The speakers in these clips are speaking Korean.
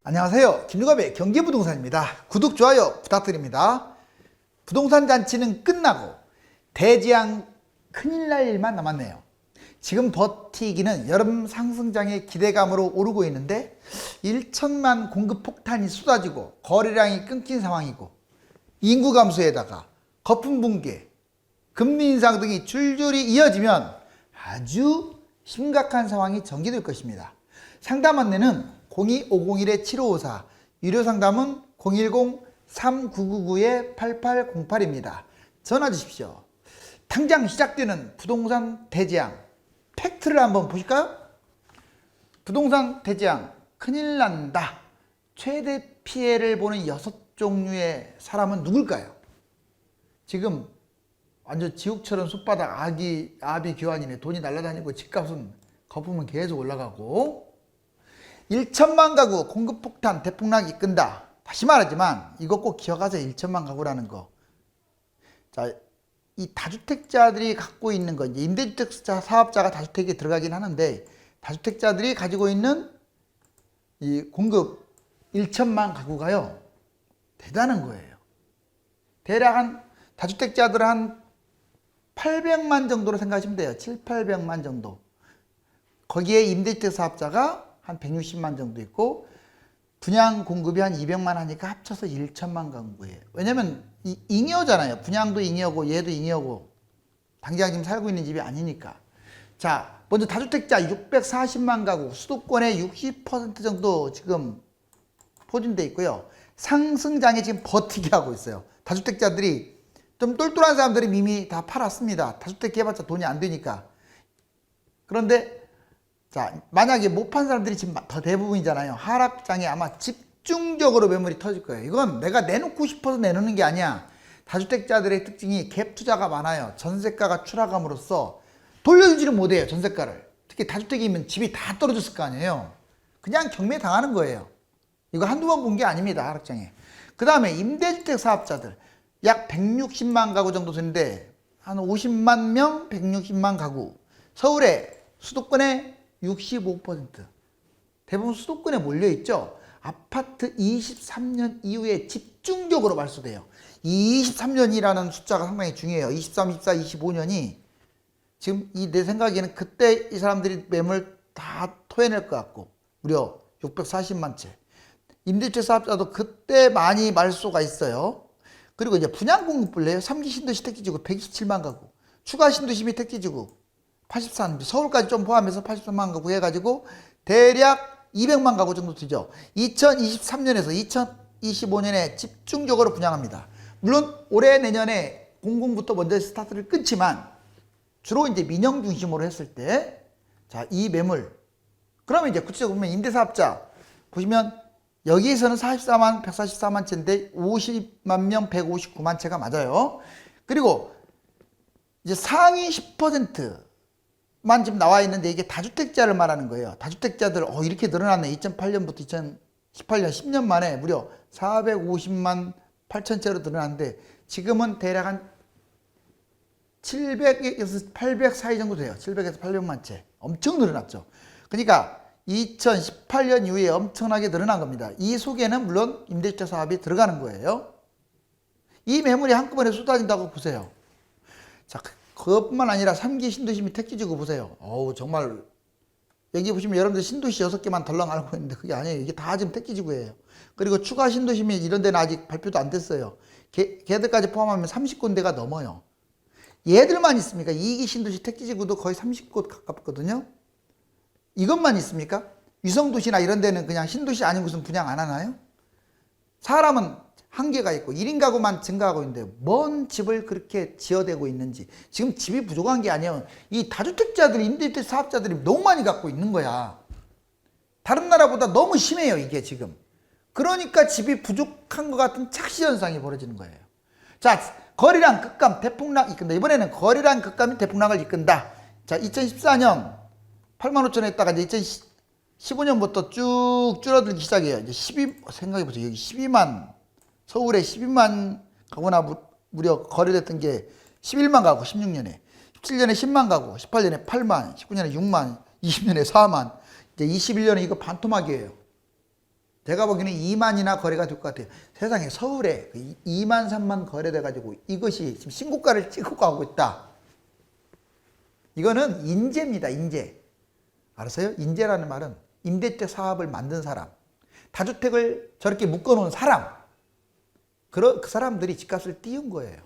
안녕하세요. 김유갑의 경기부동산입니다. 구독, 좋아요 부탁드립니다. 부동산 잔치는 끝나고 대지양 큰일 날 일만 남았네요. 지금 버티기는 여름 상승장의 기대감으로 오르고 있는데 1천만 공급 폭탄이 쏟아지고 거래량이 끊긴 상황이고 인구 감소에다가 거품 붕괴, 금리 인상 등이 줄줄이 이어지면 아주 심각한 상황이 전개될 것입니다. 상담 안내는 02501-7554, 유료 상담은 010-3999-8808입니다. 전화 주십시오. 당장 시작되는 부동산 대지양 팩트를 한번 보실까요? 부동산 대지양 큰일 난다. 최대 피해를 보는 6종류의 사람은 누굴까요? 지금 완전 지옥처럼 숲바닥 아비 규환이네. 돈이 날아다니고 집값은 거품은 계속 올라가고 1천만 가구 공급폭탄 대폭락 이끈다. 다시 말하지만 이거 꼭 기억하세요. 1천만 가구라는 거. 자, 이 다주택자들이 갖고 있는 거, 이제 임대주택 사업자가 다주택에 들어가긴 하는데 다주택자들이 가지고 있는 이 공급 1천만 가구가요 대단한 거예요. 대략 한 다주택자들은 한 800만 정도로 생각하시면 돼요. 7, 800만 정도. 거기에 임대주택 사업자가 한 160만 정도 있고 분양 공급이 한 200만 하니까 합쳐서 1천만 가구예요. 왜냐면 잉여잖아요. 분양도 잉여고 얘도 잉여고 당장 지금 살고 있는 집이 아니니까. 자, 먼저 다주택자 640만 가구, 수도권의 60% 정도 지금 포진돼 있고요. 상승장에 지금 버티게 하고 있어요. 다주택자들이 좀 똘똘한 사람들이 이미 다 팔았습니다. 다주택 해봤자 돈이 안 되니까. 그런데 자, 만약에 못 판 사람들이 지금 더 대부분이잖아요. 하락장에 아마 집중적으로 매물이 터질 거예요. 이건 내가 내놓고 싶어서 내놓는 게 아니야. 다주택자들의 특징이 갭 투자가 많아요. 전세가가 추락함으로써 돌려주지를 못해요. 전세가를. 특히 다주택이면 집이 다 떨어졌을 거 아니에요. 그냥 경매 당하는 거예요. 이거 한두 번 본 게 아닙니다. 하락장에. 그 다음에 임대주택 사업자들 약 160만 가구 정도 되는데 한 50만 명, 160만 가구. 서울에 수도권에 65% 대부분 수도권에 몰려있죠. 아파트 23년 이후에 집중적으로 말소돼요. 이 23년이라는 숫자가 상당히 중요해요. 23, 24, 25년이 지금 내 생각에는 그때 이 사람들이 매물 다 토해낼 것 같고 무려 640만 채. 임대주택 사업자도 그때 많이 말소가 있어요. 그리고 이제 분양 공급 볼래요. 3기 신도시 택지지구 127만 가구, 추가 신도시 및 택지지구 83, 서울까지 좀 포함해서 83만 가구 해가지고 대략 200만 가구 정도 되죠. 2023년에서 2025년에 집중적으로 분양합니다. 물론 올해 내년에 공공부터 먼저 스타트를 끊지만 주로 이제 민영 중심으로 했을 때 자, 이 매물 그러면 이제 구체적으로 보면 임대사업자 보시면 여기에서는 44만 144만 채인데 50만 명 159만 채가 맞아요. 그리고 이제 상위 10% 만 지금 나와 있는데 이게 다주택자를 말하는 거예요. 다주택자들 이렇게 늘어났네. 2008년부터 2018년 10년 만에 무려 450만 8천 채로 늘어났는데 지금은 대략 한 700에서 800 사이 정도 돼요. 700에서 800만 채. 엄청 늘어났죠. 그러니까 2018년 이후에 엄청나게 늘어난 겁니다. 이 속에는 물론 임대주택 사업이 들어가는 거예요. 이 매물이 한꺼번에 쏟아진다고 보세요. 자, 그것뿐만 아니라 3기 신도시 및 택지지구 보세요. 정말 여기 보시면 여러분들 신도시 6개만 덜렁 알고 있는데 그게 아니에요. 이게 다 지금 택지지구예요. 그리고 추가 신도시 및 이런 데는 아직 발표도 안 됐어요. 걔들까지 포함하면 30군데가 넘어요. 얘들만 있습니까? 2기 신도시 택지지구도 거의 30곳 가깝거든요. 이것만 있습니까? 위성도시나 이런 데는 그냥 신도시 아닌 곳은 분양 안 하나요? 사람은 한계가 있고 1인 가구만 증가하고 있는데 뭔 집을 그렇게 지어대고 있는지. 지금 집이 부족한 게 아니에요. 이 다주택자들이 임대주택 사업자들이 너무 많이 갖고 있는 거야. 다른 나라보다 너무 심해요 이게 지금. 그러니까 집이 부족한 것 같은 착시 현상이 벌어지는 거예요. 자, 거래량 급감 대폭락 이끈다. 이번에는 거래량 급감이 대폭락을 이끈다. 자, 2014년 8만 5천 했다가 이제 2015년부터 쭉 줄어들기 시작해요. 이제 생각해보세요. 여기 12만 서울에 12만 가구나 무려 거래됐던 게 11만 가구 16년에, 17년에 10만 가구, 18년에 8만, 19년에 6만, 20년에 4만, 이제 21년에 이거 반토막이에요. 제가 보기에는 2만이나 거래가 될 것 같아요. 세상에 서울에 2만 3만 거래돼가지고 이것이 지금 신고가를 찍고 가고 있다. 이거는 인재입니다. 인재. 알았어요? 인재라는 말은 임대차 사업을 만든 사람, 다주택을 저렇게 묶어놓은 사람, 그 사람들이 집값을 띄운 거예요.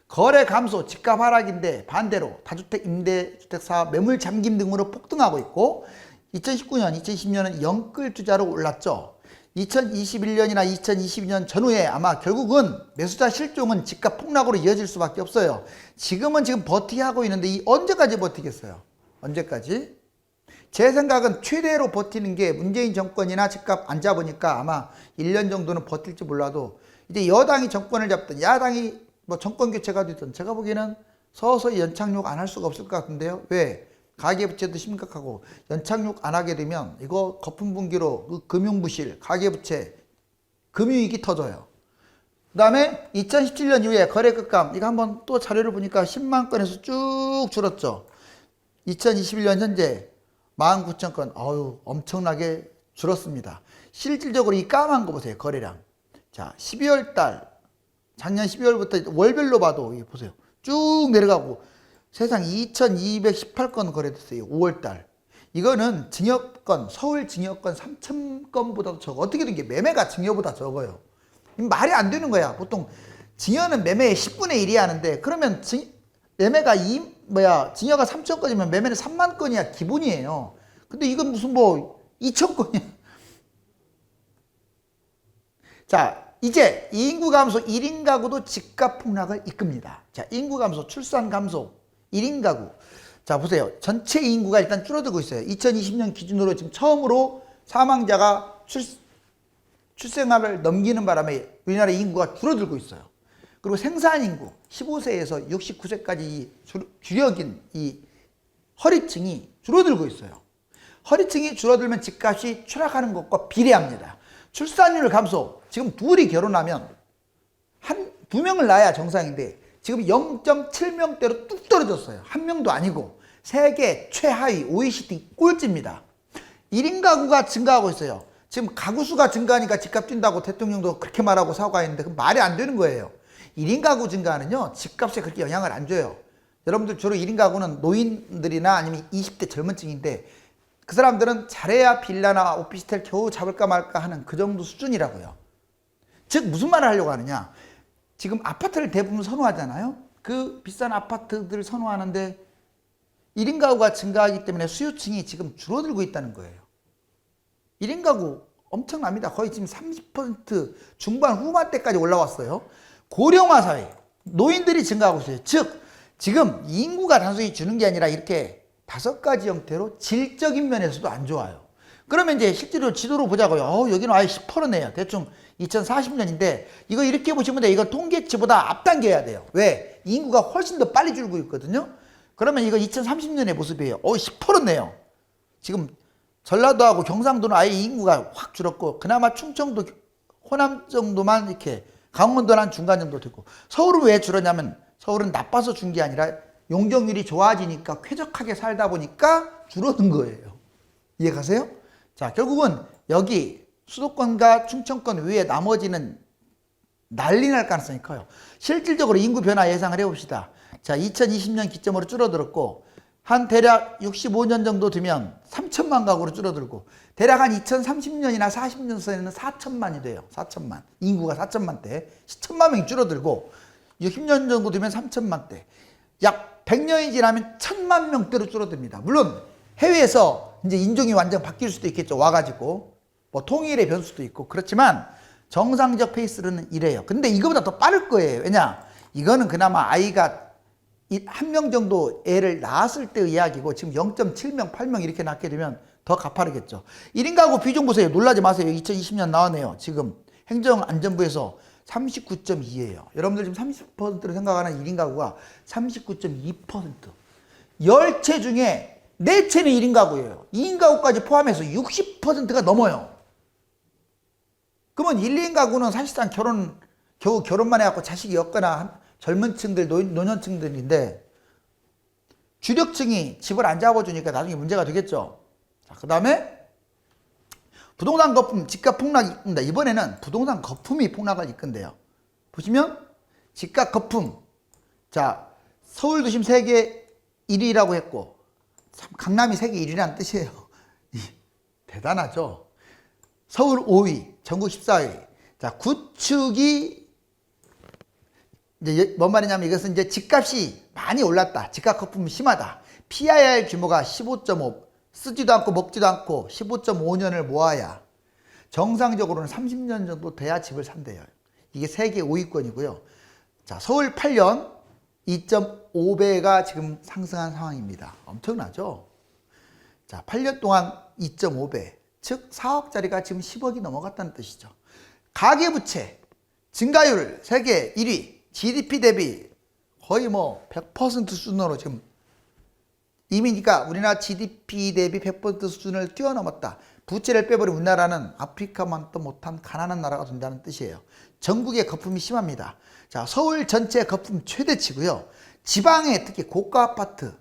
거래 감소, 집값 하락인데 반대로 다주택, 임대주택 사업, 매물 잠김 등으로 폭등하고 있고 2019년, 2020년은 영끌 투자로 올랐죠. 2021년이나 2022년 전후에 아마 결국은 매수자 실종은 집값 폭락으로 이어질 수밖에 없어요. 지금 버티게 하고 있는데 이 언제까지 버티겠어요? 언제까지? 제 생각은 최대로 버티는 게 문재인 정권이나 집값 안 잡으니까 아마 1년 정도는 버틸지 몰라도 이제 여당이 정권을 잡든 야당이 뭐 정권 교체가 됐든 제가 보기에는 서서히 연착륙 안 할 수가 없을 것 같은데요. 왜? 가계부채도 심각하고 연착륙 안 하게 되면 이거 거품 분기로 그 금융부실, 가계부채, 금융위기 터져요. 그 다음에 2017년 이후에 거래급감 이거 한번 또 자료를 보니까 10만 건에서 쭉 줄었죠. 2021년 현재 19,000건 엄청나게 줄었습니다. 실질적으로 이 까만 거 보세요. 거래량. 자 12월 달 작년 12월부터 월별로 봐도 보세요. 쭉 내려가고 세상 2,218건 거래됐어요. 5월달. 이거는 증여건, 서울 증여건 3,000건보다도 적어. 어떻게 된 게 매매가 증여보다 적어요. 말이 안 되는 거야. 보통 증여는 매매의 10분의 1이 하는데 그러면 매매가 증여가 3,000건이면 매매는 3만 건이야 기본이에요. 근데 이건 무슨 2,000건이야. 자, 이제 인구 감소 1인 가구도 집값 폭락을 이끕니다. 자, 인구 감소, 출산 감소, 1인 가구. 자, 보세요. 전체 인구가 일단 줄어들고 있어요. 2020년 기준으로 지금 처음으로 사망자가 출생아를 넘기는 바람에 우리나라 인구가 줄어들고 있어요. 그리고 생산 인구, 15세에서 69세까지 주력인 이 허리층이 줄어들고 있어요. 허리층이 줄어들면 집값이 추락하는 것과 비례합니다. 출산율 감소. 지금 둘이 결혼하면 두 명을 낳아야 정상인데 지금 0.7명대로 뚝 떨어졌어요. 한 명도 아니고 세계 최하위 OECD 꼴찌입니다. 1인 가구가 증가하고 있어요. 지금 가구 수가 증가하니까 집값 뛴다고 대통령도 그렇게 말하고 사과했는데 그 말이 안 되는 거예요. 1인 가구 증가는요 집값에 그렇게 영향을 안 줘요. 여러분들 주로 1인 가구는 노인들이나 아니면 20대 젊은 층인데 그 사람들은 잘해야 빌라나 오피스텔 겨우 잡을까 말까 하는 그 정도 수준이라고요. 즉 무슨 말을 하려고 하느냐. 지금 아파트를 대부분 선호하잖아요. 그 비싼 아파트들을 선호하는데 1인 가구가 증가하기 때문에 수요층이 지금 줄어들고 있다는 거예요. 1인 가구 엄청납니다. 거의 지금 30% 중반 후반대까지 올라왔어요. 고령화 사회, 노인들이 증가하고 있어요. 즉 지금 인구가 단순히 주는 게 아니라 이렇게 5가지 형태로 질적인 면에서도 안 좋아요. 그러면 이제 실제로 지도로 보자고요. 여기는 아예 10%네요. 대충 2040년인데 이거 이렇게 보시면 돼요. 이거 통계치보다 앞당겨야 돼요. 왜? 인구가 훨씬 더 빨리 줄고 있거든요. 그러면 이거 2030년의 모습이에요. 10%네요. 지금 전라도하고 경상도는 아예 인구가 확 줄었고 그나마 충청도, 호남 정도만 이렇게 강원도는 한 중간 정도 되고 서울은 왜 줄었냐면 서울은 나빠서 준 게 아니라 용적률이 좋아지니까 쾌적하게 살다 보니까 줄어든 거예요. 이해 가세요? 자, 결국은 여기 수도권과 충청권 외에 나머지는 난리 날 가능성이 커요. 실질적으로 인구 변화 예상을 해봅시다. 자, 2020년 기점으로 줄어들었고 한 대략 65년 정도 되면 3천만 가구로 줄어들고 대략 한 2030년이나 40년 선에는 4천만이 돼요. 4천만. 인구가 4천만대. 10천만 명이 줄어들고 60년 정도 되면 3천만대. 약 100년이 지나면 1000만 명대로 줄어듭니다. 물론 해외에서 이제 인종이 완전 바뀔 수도 있겠죠. 와가지고 뭐 통일의 변수도 있고 그렇지만 정상적 페이스로는 이래요. 근데 이거보다 더 빠를 거예요. 왜냐? 이거는 그나마 아이가 한 명 정도 애를 낳았을 때의 이야기고 지금 0.7명, 8명 이렇게 낳게 되면 더 가파르겠죠. 1인 가구 비중 보세요. 놀라지 마세요. 2020년 나오네요. 지금 행정안전부에서 39.2예요. 여러분들 지금 30%로 생각하는 1인 가구가 39.2%. 10채 중에 4채는 1인 가구예요. 2인 가구까지 포함해서 60%가 넘어요. 그러면 1, 2인 가구는 사실상 겨우 결혼만 해갖고 자식이 없거나 젊은 층들, 노년층들인데 주력층이 집을 안 잡아주니까 나중에 문제가 되겠죠. 자, 그 다음에 부동산 거품 집값 폭락이 이끈다. 이번에는 부동산 거품이 폭락을 이끈대요. 보시면 집값 거품. 자, 서울 도심 세계 1위라고 했고 참 강남이 세계 1위라는 뜻이에요. 대단하죠. 서울 5위, 전국 14위. 자, 구축이 이제 뭔 말이냐면 이것은 이제 집값이 많이 올랐다. 집값 거품이 심하다. 피해야 할 규모가 15.5. 쓰지도 않고 먹지도 않고 15.5년을 모아야 정상적으로는 30년 정도 돼야 집을 산대요. 이게 세계 5위권이고요. 자, 서울 8년 2.5배가 지금 상승한 상황입니다. 엄청나죠? 자, 8년 동안 2.5배. 즉 4억짜리가 지금 10억이 넘어갔다는 뜻이죠. 가계부채 증가율 세계 1위, GDP 대비 거의 뭐 100% 수준으로 지금 이미 그러니까 우리나라 GDP 대비 100% 수준을 뛰어넘었다. 부채를 빼버린 우리나라는 아프리카만도 못한 가난한 나라가 된다는 뜻이에요. 전국의 거품이 심합니다. 자, 서울 전체 거품 최대치고요. 지방에 특히 고가 아파트,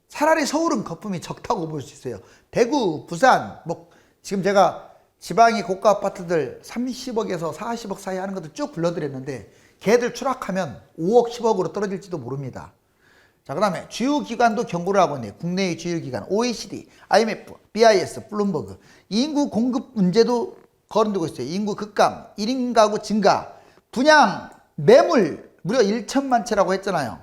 차라리 서울은 거품이 적다고 볼 수 있어요. 대구, 부산, 뭐 지금 제가 지방의 고가 아파트들 30억에서 40억 사이 하는 것들 쭉 불러드렸는데 걔들 추락하면 5억, 10억으로 떨어질지도 모릅니다. 자, 그 다음에 주요 기관도 경고를 하고 있네요. 국내의 주요 기관, OECD, IMF, BIS, 블룸버그. 인구 공급 문제도 거론되고 있어요. 인구 급감, 1인 가구 증가, 분양, 매물 무려 1천만 채라고 했잖아요.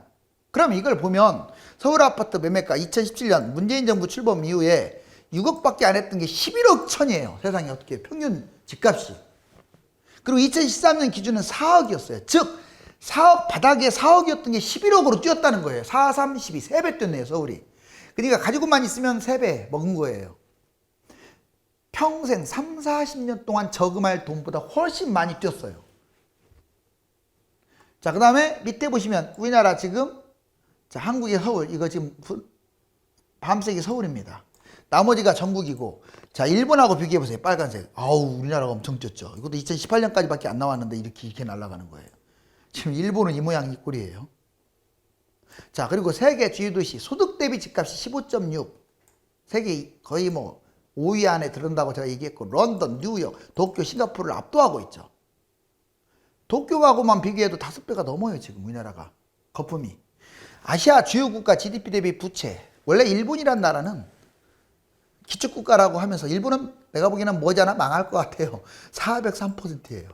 그럼 이걸 보면 서울 아파트 매매가 2017년 문재인 정부 출범 이후에 6억밖에 안 했던 게 11억 천이에요. 세상에 어떻게 평균 집값이. 그리고 2013년 기준은 4억이었어요. 즉 4억 바닥에 4억이었던 게 11억으로 뛰었다는 거예요. 4, 3, 12, 3배 뛰었네요, 서울이. 그러니까 가지고만 있으면 3배 먹은 거예요. 평생 3, 40년 동안 저금할 돈보다 훨씬 많이 뛰었어요. 자, 그 다음에 밑에 보시면 우리나라 지금 자, 한국의 서울, 이거 지금 밤색이 서울입니다. 나머지가 전국이고, 자, 일본하고 비교해보세요. 빨간색. 아우, 우리나라가 엄청 뛰었죠. 이것도 2018년까지밖에 안 나왔는데 이렇게 날아가는 거예요. 지금 일본은 이 모양 이 꼴이에요. 자, 그리고 세계 주요 도시 소득 대비 집값이 15.6. 세계 거의 뭐 5위 안에 들어온다고 제가 얘기했고, 런던, 뉴욕, 도쿄, 싱가포르를 압도하고 있죠. 도쿄하고만 비교해도 5배가 넘어요, 지금 우리나라가. 거품이. 아시아 주요 국가 GDP 대비 부채. 원래 일본이란 나라는 기축국가라고 하면서 일본은 내가 보기에는 뭐잖아 망할 것 같아요. 403%예요.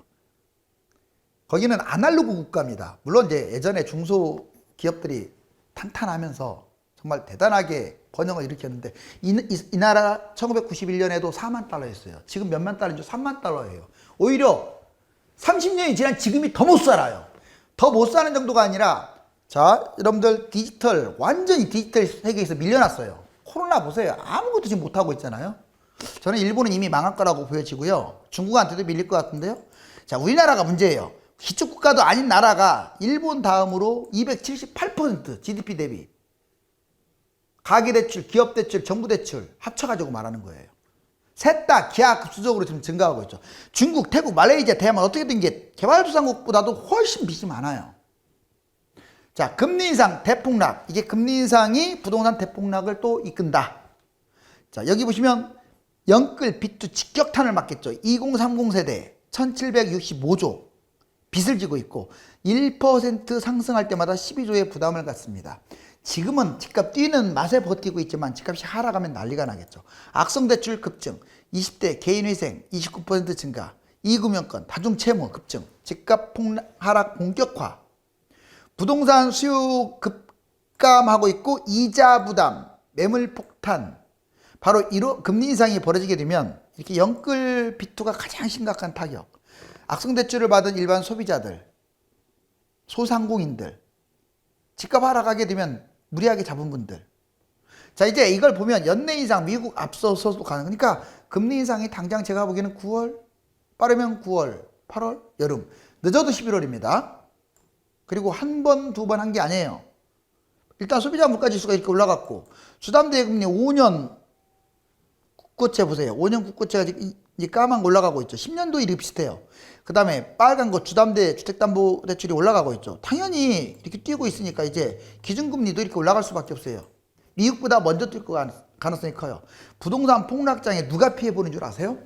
거기는 아날로그 국가입니다. 물론 이제 예전에 중소기업들이 탄탄하면서 정말 대단하게 번영을 일으켰는데 이 나라 1991년에도 4만 달러였어요. 지금 몇만 달러인지 3만 달러예요. 오히려 30년이 지난 지금이 더 못 살아요. 더 못 사는 정도가 아니라 자, 여러분들 완전히 디지털 세계에서 밀려났어요. 코로나 보세요. 아무것도 지금 못하고 있잖아요. 저는 일본은 이미 망할 거라고 보여지고요. 중국한테도 밀릴 것 같은데요. 자, 우리나라가 문제예요. 기축국가도 아닌 나라가 일본 다음으로 278% GDP 대비 가계대출, 기업대출, 정부대출 합쳐가지고 말하는 거예요. 셋 다 기하급수적으로 지금 증가하고 있죠. 중국, 태국, 말레이시아, 대만 어떻게 된 게 개발도상국보다도 훨씬 빚이 많아요. 자, 금리 인상, 대폭락. 이게 금리 인상이 부동산 대폭락을 또 이끈다. 자, 여기 보시면 영끌 빚도 직격탄을 맞겠죠. 2030 세대 1765조 빚을 지고 있고 1% 상승할 때마다 12조의 부담을 갖습니다. 지금은 집값 뛰는 맛에 버티고 있지만 집값이 하락하면 난리가 나겠죠. 악성대출 급증, 20대 개인회생 29% 증가, 이금융권, 다중채무 급증, 집값 하락 본격화, 부동산 수요 급감하고 있고 이자 부담, 매물 폭탄. 바로 금리 인상이 벌어지게 되면 이렇게 영끌 비투가 가장 심각한 타격. 악성대출을 받은 일반 소비자들, 소상공인들, 집값 하락하게 되면 무리하게 잡은 분들. 자, 이제 이걸 보면 연내 인상 미국 앞서서도 가능. 그러니까 금리 인상이 당장 제가 보기에는 9월, 빠르면 9월, 8월, 여름, 늦어도 11월입니다. 그리고 한 번, 두 번 한 게 아니에요. 일단 소비자 물가지수가 이렇게 올라갔고 주담대금리 5년 국고채 보세요. 5년 국고채가 이제 까만 거 올라가고 있죠. 10년도 이렇게 비슷해요. 그 다음에 빨간 거 주담대 주택담보대출이 올라가고 있죠. 당연히 이렇게 뛰고 있으니까 이제 기준금리도 이렇게 올라갈 수밖에 없어요. 미국보다 먼저 뛸 가능성이 커요. 부동산 폭락장에 누가 피해보는 줄 아세요?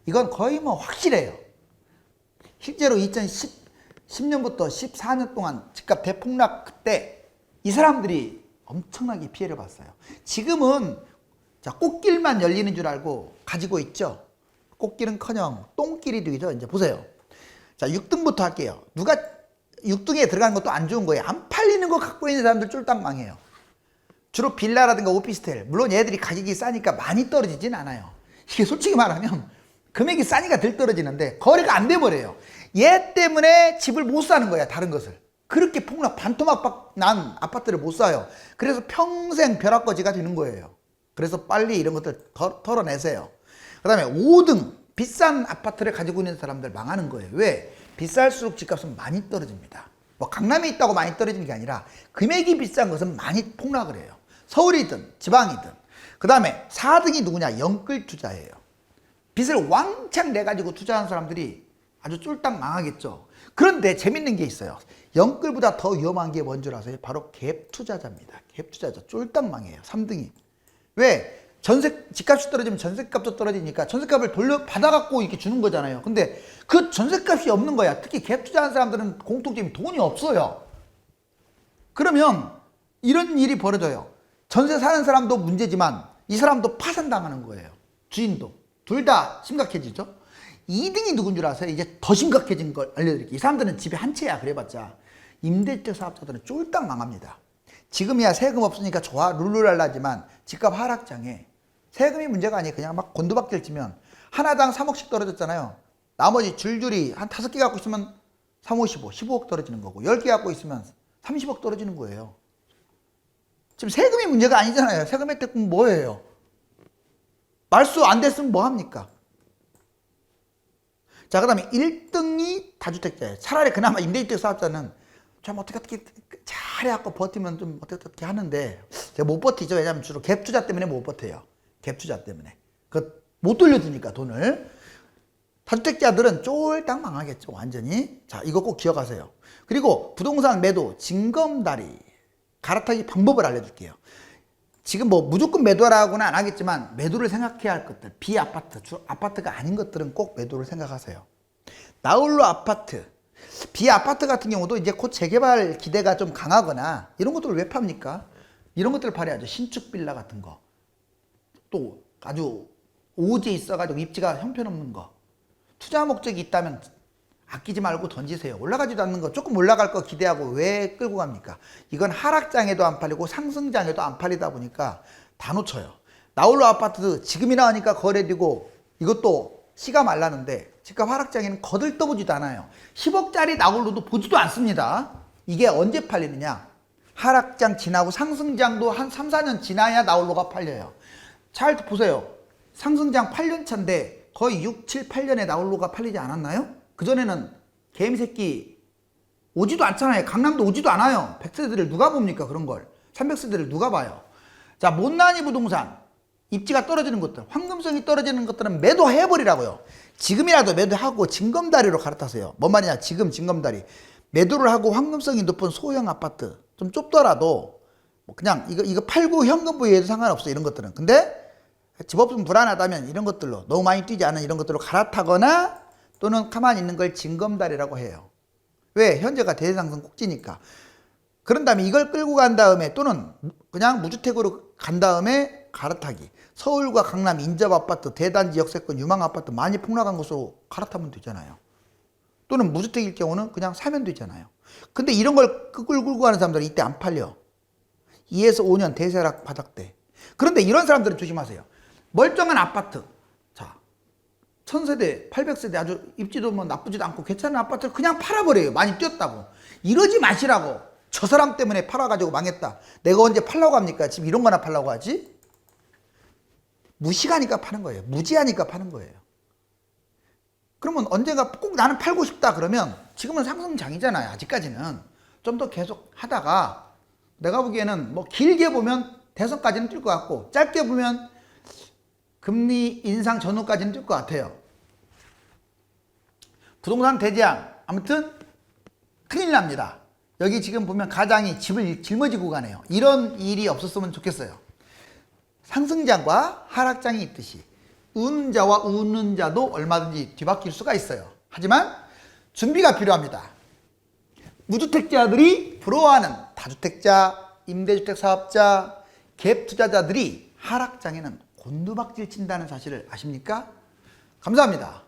이건 거의 뭐 확실해요. 실제로 2010년부터 14년 동안 집값 대폭락 그때 이 사람들이 엄청나게 피해를 봤어요. 지금은 자, 꽃길만 열리는 줄 알고 가지고 있죠. 꽃길은커녕 똥길이 되죠. 이제 보세요. 자, 6등부터 할게요. 누가 6등에 들어가는 것도 안 좋은 거예요. 안 팔리는 거 갖고 있는 사람들 쫄딱 망해요. 주로 빌라라든가 오피스텔. 물론 얘들이 가격이 싸니까 많이 떨어지진 않아요. 이게 솔직히 말하면 금액이 싸니까 덜 떨어지는데 거래가 안 돼버려요. 얘 때문에 집을 못 사는 거야. 다른 것을. 그렇게 폭락 반토막 난 아파트를 못 사요. 그래서 평생 벼락거지가 되는 거예요. 그래서 빨리 이런 것들 털어내세요. 그 다음에 5등 비싼 아파트를 가지고 있는 사람들 망하는 거예요. 왜? 비쌀수록 집값은 많이 떨어집니다. 뭐 강남에 있다고 많이 떨어지는 게 아니라 금액이 비싼 것은 많이 폭락을 해요. 서울이든 지방이든. 그 다음에 4등이 누구냐? 영끌 투자예요. 빚을 왕창 내가지고 투자한 사람들이 아주 쫄딱 망하겠죠. 그런데 재밌는 게 있어요. 영끌보다 더 위험한 게 뭔 줄 아세요? 바로 갭 투자자입니다. 갭 투자자 쫄딱 망해요. 3등이. 왜? 집값이 떨어지면 전세값도 떨어지니까 전세값을 받아갖고 이렇게 주는 거잖아요. 근데 그 전세값이 없는 거야. 특히 갭 투자한 사람들은 공통점이 돈이 없어요. 그러면 이런 일이 벌어져요. 전세 사는 사람도 문제지만 이 사람도 파산당하는 거예요. 주인도. 둘 다 심각해지죠. 2등이 누군 줄 아세요? 이제 더 심각해진 걸 알려드릴게요. 이 사람들은 집에 한 채야 그래봤자 임대주택 사업자들은 쫄딱 망합니다. 지금이야 세금 없으니까 좋아 룰루랄라지만 집값 하락장에 세금이 문제가 아니에요. 그냥 막 곤두박질 치면 하나당 3억씩 떨어졌잖아요. 나머지 줄줄이 한 5개 갖고 있으면 3, 5, 15, 15억 떨어지는 거고 10개 갖고 있으면 30억 떨어지는 거예요. 지금 세금이 문제가 아니잖아요. 세금 혜택은 뭐예요? 말수 안 됐으면 뭐 합니까? 자, 그 다음에 1등이 다주택자예요. 차라리 그나마 임대주택 사업자는 좀 어떻게 잘해갖고 버티면 좀 어떻게 하는데 제가 못 버티죠. 왜냐하면 주로 갭 투자 때문에 못 버텨요. 갭 투자 때문에. 못 돌려주니까 돈을. 다주택자들은 쫄딱 망하겠죠. 완전히. 자, 이거 꼭 기억하세요. 그리고 부동산 매도 징검다리 갈아타기 방법을 알려줄게요. 지금 뭐 무조건 매도라고는 안 하겠지만 매도를 생각해야 할 것들 비아파트, 아파트가 아닌 것들은 꼭 매도를 생각하세요. 나홀로 아파트, 비아파트 같은 경우도 이제 곧 재개발 기대가 좀 강하거나 이런 것들을 왜 팝니까? 이런 것들을 팔아야죠. 신축 빌라 같은 거. 또 아주 오지에 있어가지고 입지가 형편없는 거. 투자 목적이 있다면 아끼지 말고 던지세요. 올라가지도 않는 거 조금 올라갈 거 기대하고 왜 끌고 갑니까? 이건 하락장에도 안 팔리고 상승장에도 안 팔리다 보니까 다 놓쳐요. 나홀로 아파트 지금이 나오니까 거래되고 이것도 씨가 말랐는데 집값 하락장에는 거들떠보지도 않아요. 10억짜리 나홀로도 보지도 않습니다. 이게 언제 팔리느냐? 하락장 지나고 상승장도 한 3, 4년 지나야 나홀로가 팔려요. 잘 보세요. 상승장 8년 차인데 거의 6, 7, 8년에 나홀로가 팔리지 않았나요? 그전에는 개미새끼 오지도 않잖아요. 강남도 오지도 않아요. 100세대를 누가 봅니까? 그런 걸. 300세대를 누가 봐요? 자, 못난이 부동산. 입지가 떨어지는 것들, 황금성이 떨어지는 것들은 매도해버리라고요. 지금이라도 매도하고 징검다리로 갈아타세요. 뭔 말이냐? 지금 징검다리. 매도를 하고 황금성이 높은 소형 아파트. 좀 좁더라도 그냥 이거 팔고 현금 부여해도 상관없어요. 이런 것들은. 근데 집 없으면 불안하다면 이런 것들로 너무 많이 뛰지 않은 이런 것들로 갈아타거나 또는 가만히 있는 걸 징검다리라고 해요. 왜? 현재가 대상승 꼭지니까. 그런 다음에 이걸 끌고 간 다음에 또는 그냥 무주택으로 간 다음에 갈아타기. 서울과 강남 인접아파트, 대단지 역세권, 유망아파트 많이 폭락한 곳으로 갈아타면 되잖아요. 또는 무주택일 경우는 그냥 사면 되잖아요. 근데 이런 걸 끌고 가는 사람들은 이때 안 팔려. 2에서 5년 대세락 바닥대. 그런데 이런 사람들은 조심하세요. 멀쩡한 아파트. 1000세대, 800세대 아주 입지도 뭐 나쁘지도 않고 괜찮은 아파트를 그냥 팔아버려요. 많이 뛰었다고. 이러지 마시라고. 저 사람 때문에 팔아가지고 망했다. 내가 언제 팔라고 합니까? 지금 이런 거나 팔라고 하지? 무시하니까 파는 거예요. 무지하니까 파는 거예요. 그러면 언젠가 꼭 나는 팔고 싶다 그러면 지금은 상승장이잖아요. 아직까지는. 좀 더 계속 하다가 내가 보기에는 뭐 길게 보면 대선까지는 뛸 것 같고 짧게 보면 금리 인상 전후까지는 뛸 것 같아요. 부동산 대재앙 아무튼 큰일 납니다. 여기 지금 보면 가장이 집을 짊어지고 가네요. 이런 일이 없었으면 좋겠어요. 상승장과 하락장이 있듯이 우는 자와 우는 자도 얼마든지 뒤바뀔 수가 있어요. 하지만 준비가 필요합니다. 무주택자들이 부러워하는 다주택자, 임대주택 사업자, 갭 투자자들이 하락장에는 곤두박질 친다는 사실을 아십니까? 감사합니다.